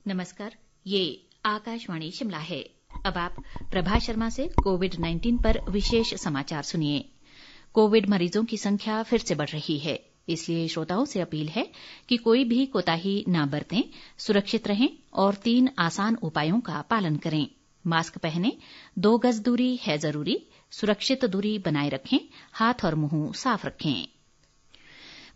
नमस्कार, ये आकाशवाणी शिमला है। अब आप प्रभा शर्मा से कोविड-19 पर विशेष समाचार सुनिए। कोविड मरीजों की संख्या फिर से बढ़ रही है, इसलिए श्रोताओं से अपील है कि कोई भी कोताही न बरतें, सुरक्षित रहें और 3 आसान उपायों का पालन करें। मास्क पहनें, 2 गज दूरी है जरूरी, सुरक्षित दूरी बनाए रखें, हाथ और मुंह साफ रखें।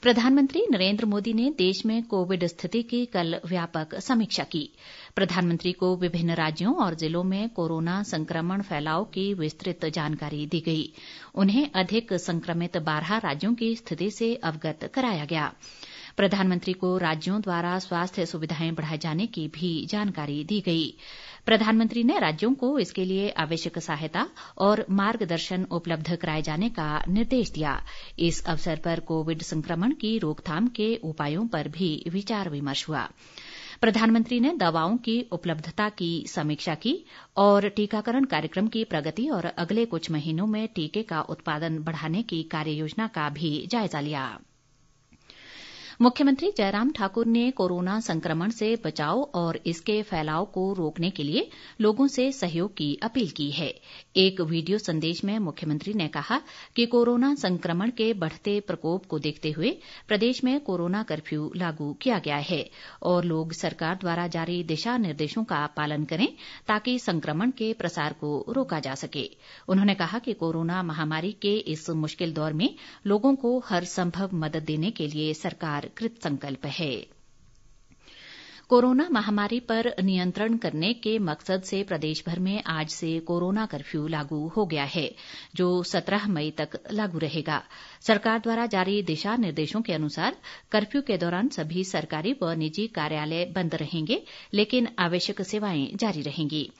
प्रधानमंत्री नरेंद्र मोदी ने देश में कोविड स्थिति की कल व्यापक समीक्षा की। प्रधानमंत्री को विभिन्न राज्यों और जिलों में कोरोना संक्रमण फैलाव की विस्तृत जानकारी दी गई। उन्हें अधिक संक्रमित 12 राज्यों की स्थिति से अवगत कराया गया। प्रधानमंत्री को राज्यों द्वारा स्वास्थ्य सुविधाएं बढ़ाए जाने की भी जानकारी दी गई। प्रधानमंत्री ने राज्यों को इसके लिए आवश्यक सहायता और मार्गदर्शन उपलब्ध कराए जाने का निर्देश दिया। इस अवसर पर कोविड संक्रमण की रोकथाम के उपायों पर भी विचार विमर्श हुआ। प्रधानमंत्री ने दवाओं की उपलब्धता की समीक्षा की और टीकाकरण कार्यक्रम की प्रगति और अगले कुछ महीनों में टीके का उत्पादन बढ़ाने की कार्ययोजना का भी जायजा लिया। मुख्यमंत्री जयराम ठाकुर ने कोरोना संक्रमण से बचाव और इसके फैलाव को रोकने के लिए लोगों से सहयोग की अपील की है। एक वीडियो संदेश में मुख्यमंत्री ने कहा कि कोरोना संक्रमण के बढ़ते प्रकोप को देखते हुए प्रदेश में कोरोना कर्फ्यू लागू किया गया है और लोग सरकार द्वारा जारी दिशा निर्देशों का पालन करें ताकि संक्रमण के प्रसार को रोका जा सके। उन्होंने कहा कि कोरोना महामारी के इस मुश्किल दौर में लोगों को हर संभव मदद देने के लिए सरकार कृत संकल्प है। कोरोना महामारी पर नियंत्रण करने के मकसद से प्रदेश भर में आज से कोरोना कर्फ्यू लागू हो गया है, जो 17 मई तक लागू रहेगा। सरकार द्वारा जारी दिशा निर्देशों के अनुसार कर्फ्यू के दौरान सभी सरकारी व निजी कार्यालय बंद रहेंगे, लेकिन आवश्यक सेवाएं जारी रहेंगी।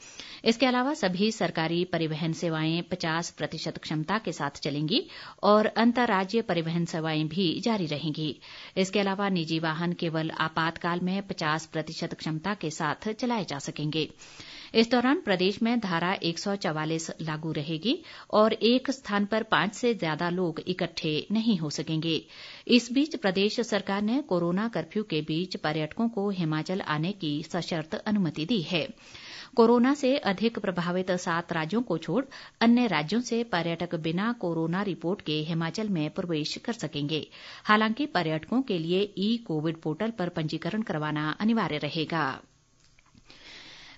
इसके अलावा सभी सरकारी परिवहन सेवाएं 50% क्षमता के साथ चलेंगी और अंतर्राज्यीय परिवहन सेवाएं भी जारी रहेंगी। इसके अलावा निजी वाहन केवल आपातकाल में 50% क्षमता के साथ चलाए जा सकेंगे। इस दौरान प्रदेश में धारा 144 लागू रहेगी और एक स्थान पर 5 से ज्यादा लोग इकट्ठे नहीं हो सकेंगे। इस बीच प्रदेश सरकार ने कोरोना कर्फ्यू के बीच पर्यटकों को हिमाचल आने की सशर्त अनुमति दी है। कोरोना से अधिक प्रभावित 7 राज्यों को छोड़ अन्य राज्यों से पर्यटक बिना कोरोना रिपोर्ट के हिमाचल में प्रवेश कर सकेंगे। हालांकि पर्यटकों के लिए ई-कोविड पोर्टल पर पंजीकरण करवाना अनिवार्य रहेगा।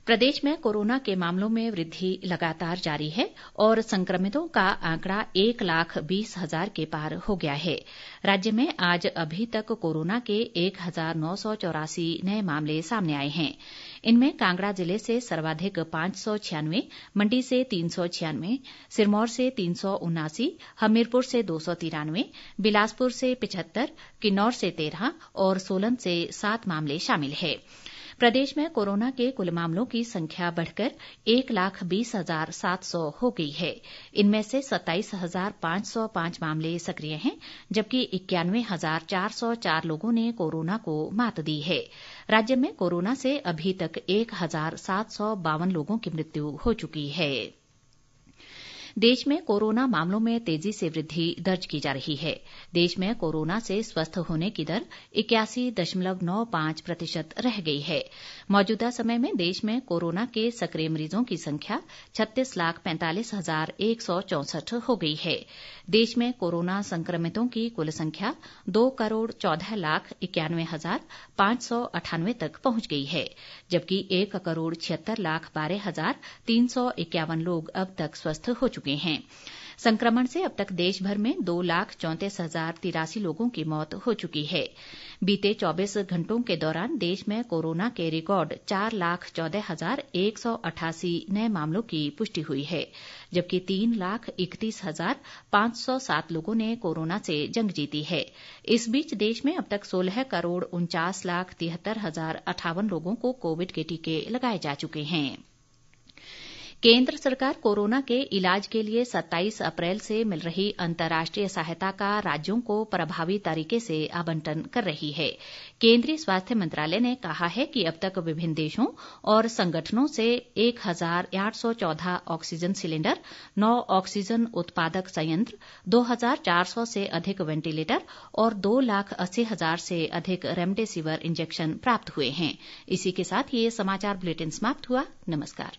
प्रदेश में कोरोना के मामलों में वृद्धि लगातार जारी है और संक्रमितों का आंकड़ा 1,20,000 के पार हो गया है। राज्य में आज अभी तक कोरोना के 1,984 नए मामले सामने आए हैं। इनमें कांगड़ा जिले से सर्वाधिक 596, मंडी से 396, सिरमौर से 379, हमीरपुर से 293, बिलासपुर से 75, किन्नौर से 13 और सोलन से 7 मामले शामिल हैं। प्रदेश में कोरोना के कुल मामलों की संख्या बढ़कर 1,20,700 हो गई है। इनमें से 27,505 मामले सक्रिय हैं, जबकि 91,404 लोगों ने कोरोना को मात दी है। राज्य में कोरोना से अभी तक 1,752 लोगों की मृत्यु हो चुकी है। देश में कोरोना मामलों में तेजी से वृद्धि दर्ज की जा रही है। देश में कोरोना से स्वस्थ होने की दर 81.95% रह गई है। मौजूदा समय में देश में कोरोना के सक्रिय मरीजों की संख्या 36,45,164 हो गई है। देश में कोरोना संक्रमितों की कुल संख्या 2,14,91,598 तक पहुंच गई है, जबकि 1,76,12,351 लोग अब तक स्वस्थ हो चुके हैं। संक्रमण से अब तक देश भर में 2,34,083 लोगों की मौत हो चुकी है। बीते 24 घंटों के दौरान देश में कोरोना के रिकॉर्ड 4,14,188 नए मामलों की पुष्टि हुई है, जबकि 3,31,507 लोगों ने कोरोना से जंग जीती है। इस बीच देश में अब तक 16,49,73,058 लोगों को कोविड के टीके लगाए जा चुके हैं। केंद्र सरकार कोरोना के इलाज के लिए 27 अप्रैल से मिल रही अंतर्राष्ट्रीय सहायता का राज्यों को प्रभावी तरीके से आवंटन कर रही है। केंद्रीय स्वास्थ्य मंत्रालय ने कहा है कि अब तक विभिन्न देशों और संगठनों से 1814 ऑक्सीजन सिलेंडर, 9 ऑक्सीजन उत्पादक संयंत्र, 2400 से अधिक वेंटिलेटर और 2,80,000 से अधिक रेमडेसिविर इंजेक्शन प्राप्त हुए हैं। इसी के साथ ये समाचार बुलेटिन समाप्त हुआ। नमस्कार।